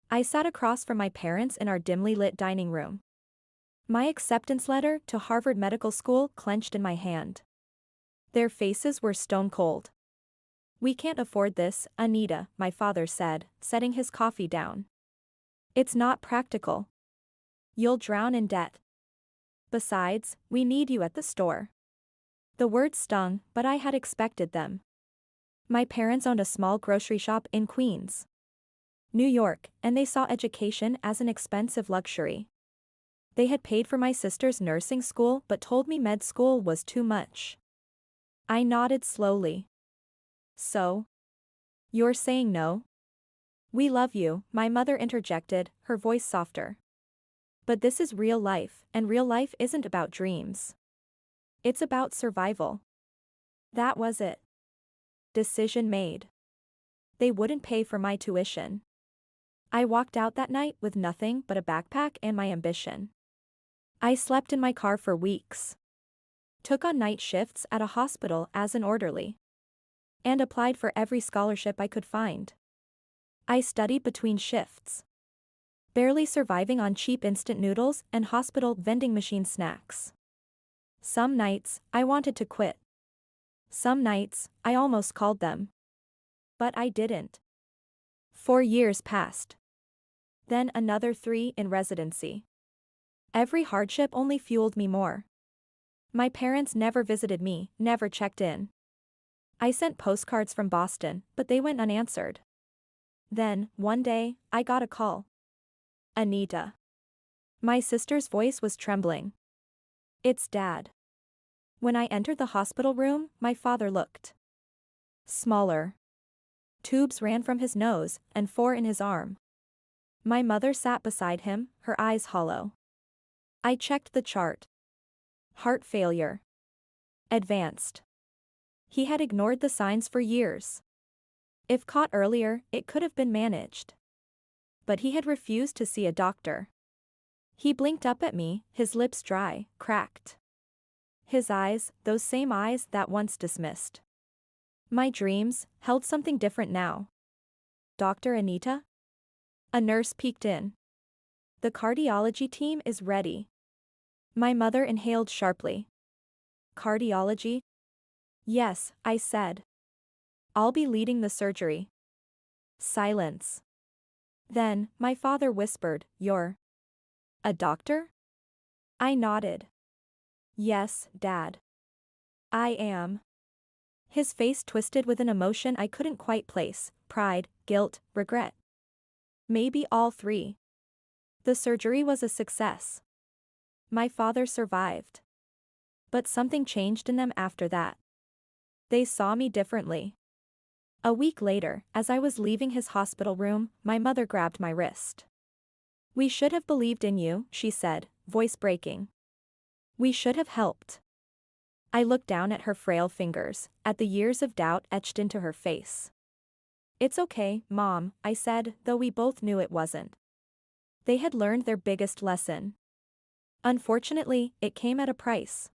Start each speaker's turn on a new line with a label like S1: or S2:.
S1: I sat across from my parents in our dimly lit dining room. My acceptance letter to Harvard Medical School clenched in my hand. Their faces were stone cold. "We can't afford this, Anita," my father said, setting his coffee down. "It's not practical. You'll drown in debt. Besides, we need you at the store." The words stung, but I had expected them. My parents owned a small grocery shop in Queens, New York, and they saw education as an expensive luxury. They had paid for my sister's nursing school but told me med school was too much. I nodded slowly. "So? You're saying no?" "We love you," my mother interjected, her voice softer. "But this is real life, and real life isn't about dreams. It's about survival." That was it. Decision made. They wouldn't pay for my tuition. I walked out that night with nothing but a backpack and my ambition. I slept in my car for weeks. Took on night shifts at a hospital as an orderly. And applied for every scholarship I could find. I studied between shifts, barely surviving on cheap instant noodles and hospital vending machine snacks. Some nights, I wanted to quit. Some nights, I almost called them. But I didn't. 4 years passed. Then another 3 in residency. Every hardship only fueled me more. My parents never visited me, never checked in. I sent postcards from Boston, but they went unanswered. Then, one day, I got a call. "Anita." My sister's voice was trembling. "It's Dad." When I entered the hospital room, my father looked smaller. Tubes ran from his nose, and 4 in his arm. My mother sat beside him, her eyes hollow. I checked the chart. Heart failure. Advanced. He had ignored the signs for years. If caught earlier, it could have been managed. But he had refused to see a doctor. He blinked up at me, his lips dry, cracked. His eyes, those same eyes that once dismissed my dreams, held something different now. "Dr. Anita?" A nurse peeked in. "The cardiology team is ready." My mother inhaled sharply. "Cardiology?" "Yes," I said. "I'll be leading the surgery." Silence. Then, my father whispered, "You're a doctor?" I nodded. "Yes, Dad. I am." His face twisted with an emotion I couldn't quite place: pride, guilt, regret. Maybe all 3. The surgery was a success. My father survived. But something changed in them after that. They saw me differently. A week later, as I was leaving his hospital room, my mother grabbed my wrist. "We should have believed in you," she said, voice breaking. "We should have helped." I looked down at her frail fingers, at the years of doubt etched into her face. "It's okay, Mom," I said, though we both knew it wasn't. They had learned their biggest lesson. Unfortunately, it came at a price.